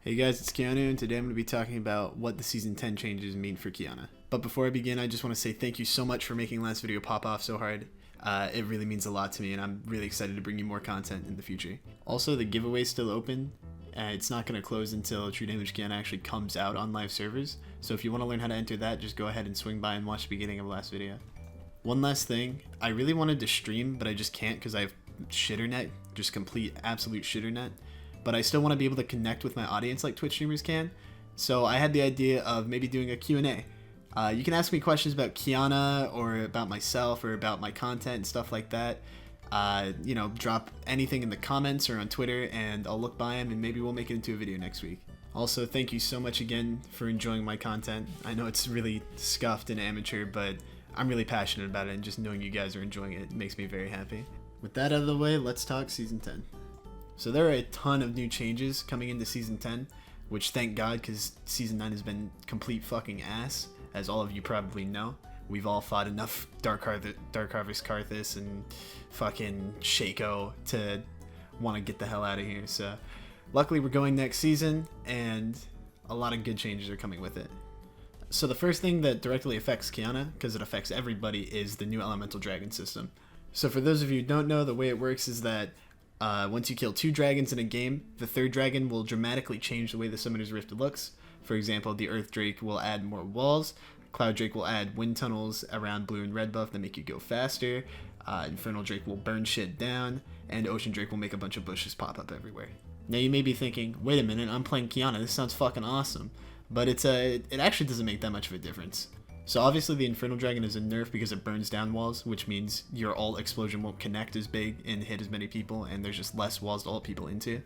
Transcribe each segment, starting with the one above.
Hey guys, it's Qiyanu, and today I'm going to be talking about what the Season 10 changes mean for Qiyana. But before I begin, I just want to say thank you so much for making last video pop off so hard. It really means a lot to me, and I'm really excited to bring you more content in the future. Also, the giveaway is still open. It's not going to close until True Damage Qiyana actually comes out on live servers, so if you want to learn how to enter that, just go ahead and swing by and watch the beginning of the last video. One last thing, I really wanted to stream, but I just can't because I have shitternet, just complete, absolute shitternet. But I still want to be able to connect with my audience like Twitch streamers can. So I had the idea of maybe doing a Q&A. You can ask me questions about Qiyana or about myself or about my content and stuff like that. Drop anything in the comments or on Twitter and I'll look by them and maybe we'll make it into a video next week. Also, thank you so much again for enjoying my content. I know it's really scuffed and amateur, but I'm really passionate about it, and just knowing you guys are enjoying it makes me very happy. With that out of the way, let's talk Season 10. So there are a ton of new changes coming into Season 10, which thank God, because Season 9 has been complete fucking ass, as all of you probably know. We've all fought enough Dark Harvest Karthus and fucking Shaco to want to get the hell out of here. So luckily we're going next season, and a lot of good changes are coming with it. So the first thing that directly affects Qiyana, because it affects everybody, is the new Elemental Dragon system. So for those of you who don't know, the way it works is that once you kill 2 dragons in a game, the 3rd dragon will dramatically change the way the Summoner's Rift looks. For example, the Earth Drake will add more walls, Cloud Drake will add wind tunnels around blue and red buff that make you go faster, Infernal Drake will burn shit down, and Ocean Drake will make a bunch of bushes pop up everywhere. Now you may be thinking, wait a minute, I'm playing Qiyana, this sounds fucking awesome. But it actually doesn't make that much of a difference. So obviously the Infernal Dragon is a nerf because it burns down walls, which means your ult explosion won't connect as big and hit as many people, and there's just less walls to ult people into.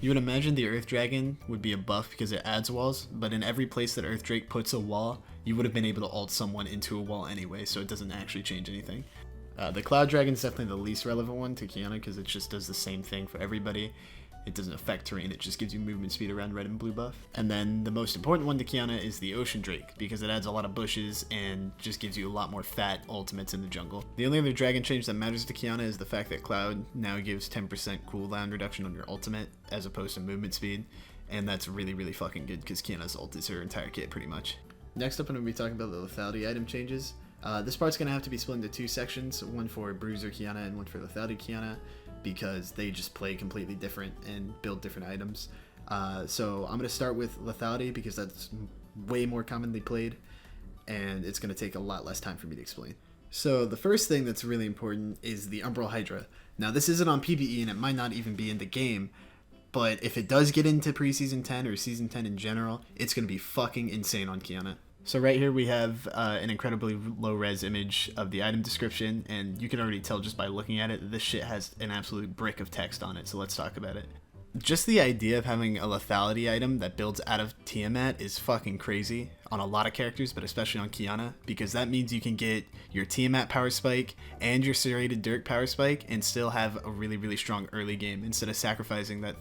You would imagine the Earth Dragon would be a buff because it adds walls, but in every place that Earth Drake puts a wall, you would have been able to ult someone into a wall anyway, so it doesn't actually change anything. The Cloud Dragon is definitely the least relevant one to Qiyana because it just does the same thing for everybody. It doesn't affect terrain, it just gives you movement speed around red and blue buff. And then the most important one to Qiyana is the Ocean Drake, because it adds a lot of bushes and just gives you a lot more fat ultimates in the jungle. The only other dragon change that matters to Qiyana is the fact that Cloud now gives 10% cooldown reduction on your ultimate, as opposed to movement speed, and that's really, really fucking good, because Qiyana's ult is her entire kit, pretty much. Next up, I'm going to be talking about the lethality item changes. This part's going to have to be split into 2 sections, one for Bruiser Qiyana and one for lethality Qiyana, because they just play completely different and build different items. So I'm going to start with lethality because that's way more commonly played, and it's going to take a lot less time for me to explain. So the first thing that's really important is the Umbral Hydra. Now this isn't on PvE and it might not even be in the game, but if it does get into pre-season 10 or season 10 in general, it's going to be fucking insane on Qiyana. So right here we have an incredibly low-res image of the item description, and you can already tell just by looking at it that this shit has an absolute brick of text on it, so let's talk about it. Just the idea of having a lethality item that builds out of Tiamat is fucking crazy on a lot of characters, but especially on Qiyana, because that means you can get your Tiamat power spike and your Serrated Dirk power spike and still have a really, really strong early game instead of sacrificing that,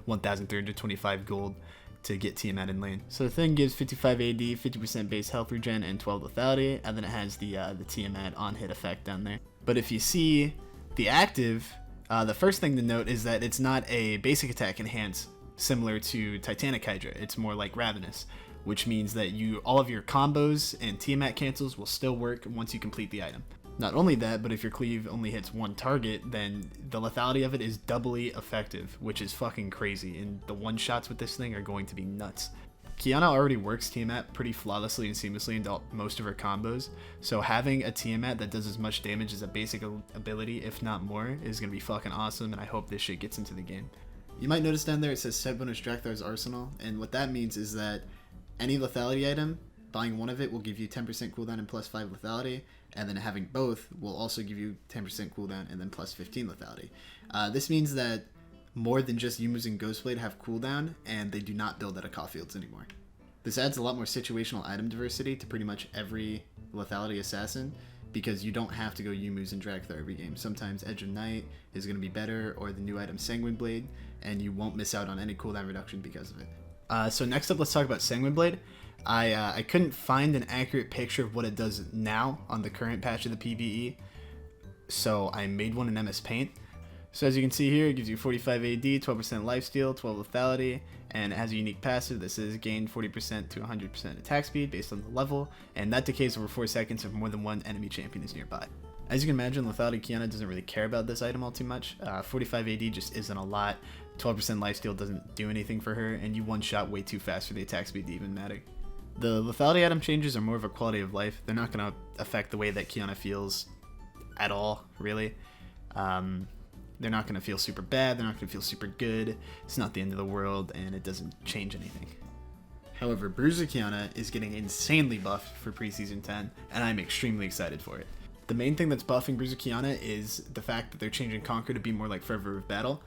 1,325 gold to get Tiamat in lane. So the thing gives 55 AD, 50% base health regen, and 12 lethality, and then it has the Tiamat on hit effect down there. But if you see the active, the first thing to note is that it's not a basic attack enhance similar to Titanic Hydra. It's more like Ravenous, which means that all of your combos and Tiamat cancels will still work once you complete the item. Not only that, but if your cleave only hits 1 target, then the lethality of it is doubly effective, which is fucking crazy, and the one-shots with this thing are going to be nuts. Qiyana already works Tiamat pretty flawlessly and seamlessly into most of her combos, so having a Tiamat that does as much damage as a basic ability, if not more, is going to be fucking awesome, and I hope this shit gets into the game. You might notice down there it says set bonus Drakthar's Arsenal, and what that means is that any lethality item, buying one of it will give you 10% cooldown and plus 5 lethality, and then having both will also give you 10% cooldown and then plus 15 lethality. This means that more than just Yumu's and Ghostblade have cooldown, and they do not build out of Caulfields anymore. This adds a lot more situational item diversity to pretty much every lethality assassin, because you don't have to go Yumu's and Drakthar every game. Sometimes Edge of Night is going to be better, or the new item Sanguine Blade, and you won't miss out on any cooldown reduction because of it. So next up, let's talk about Sanguine Blade. I couldn't find an accurate picture of what it does now on the current patch of the PvE, so I made one in MS Paint. So as you can see here, it gives you 45 AD, 12% lifesteal, 12 lethality, and it has a unique passive that says gain 40% to 100% attack speed based on the level, and that decays over 4 seconds if more than one enemy champion is nearby. As you can imagine, lethality Qiyana doesn't really care about this item all too much. 45 AD just isn't a lot, 12% lifesteal doesn't do anything for her, and you one-shot way too fast for the attack speed to even matter. The lethality item changes are more of a quality of life. They're not going to affect the way that Qiyana feels at all, really. They're not going to feel super bad, they're not going to feel super good, it's not the end of the world, and it doesn't change anything. However, Bruiser Qiyana is getting insanely buffed for Preseason 10, and I'm extremely excited for it. The main thing that's buffing Bruiser Qiyana is the fact that they're changing Conquer to be more like Fervor of Battle.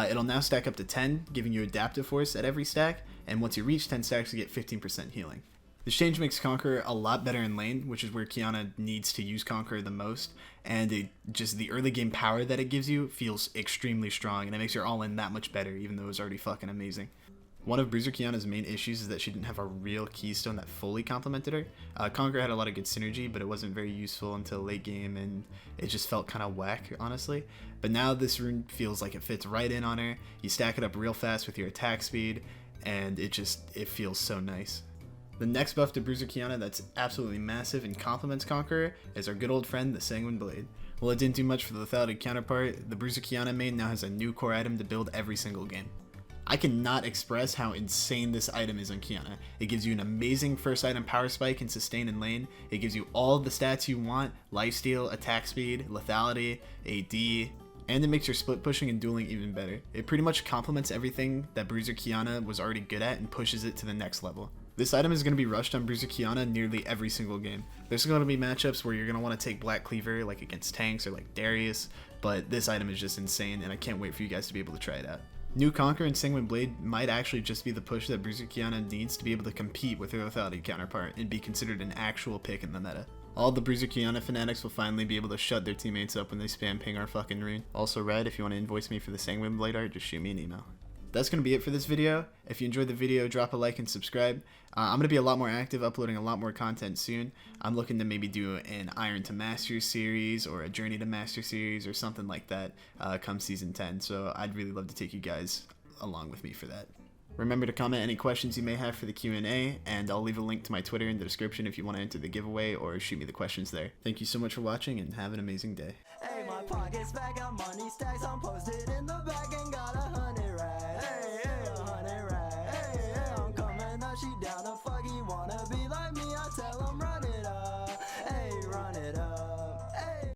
It'll now stack up to 10, giving you Adaptive Force at every stack, and once you reach 10 stacks, you get 15% healing. This change makes Conquer a lot better in lane, which is where Qiyana needs to use Conquer the most, and just the early game power that it gives you feels extremely strong, and it makes your all-in that much better, even though it was already fucking amazing. One of Bruiser Qiyana's main issues is that she didn't have a real keystone that fully complemented her. Conquer had a lot of good synergy, but it wasn't very useful until late game, and it just felt kind of whack, honestly. But now this rune feels like it fits right in on her. You stack it up real fast with your attack speed, and it feels so nice. The next buff to Bruiser Qiyana that's absolutely massive and complements Conqueror is our good old friend, the Sanguine Blade. While it didn't do much for the lethality counterpart, the Bruiser Qiyana main now has a new core item to build every single game. I cannot express how insane this item is on Qiyana. It gives you an amazing first item power spike and sustain in lane. It gives you all the stats you want, lifesteal, attack speed, lethality, AD, and it makes your split pushing and dueling even better. It pretty much complements everything that Bruiser Qiyana was already good at and pushes it to the next level. This item is going to be rushed on Bruiser Qiyana nearly every single game. There's going to be matchups where you're going to want to take Black Cleaver like against tanks or like Darius, but this item is just insane and I can't wait for you guys to be able to try it out. New Conquer and Sanguine Blade might actually just be the push that Bruiser Qiyana needs to be able to compete with her lethality counterpart and be considered an actual pick in the meta. All the Bruiser Qiyana fanatics will finally be able to shut their teammates up when they spam ping our fucking rune. Also, Red, if you want to invoice me for the Sanguine Blade art, just shoot me an email. That's going to be it for this video. If you enjoyed the video, drop a like and subscribe. I'm going to be a lot more active, uploading a lot more content soon. I'm looking to maybe do an Iron to Master series or a Journey to Master series or something like that come Season 10. So I'd really love to take you guys along with me for that. Remember to comment any questions you may have for the Q&A, and I'll leave a link to my Twitter in the description if you want to enter the giveaway or shoot me the questions there. Thank you so much for watching and have an amazing day. Hey, my pockets back, got money stacks on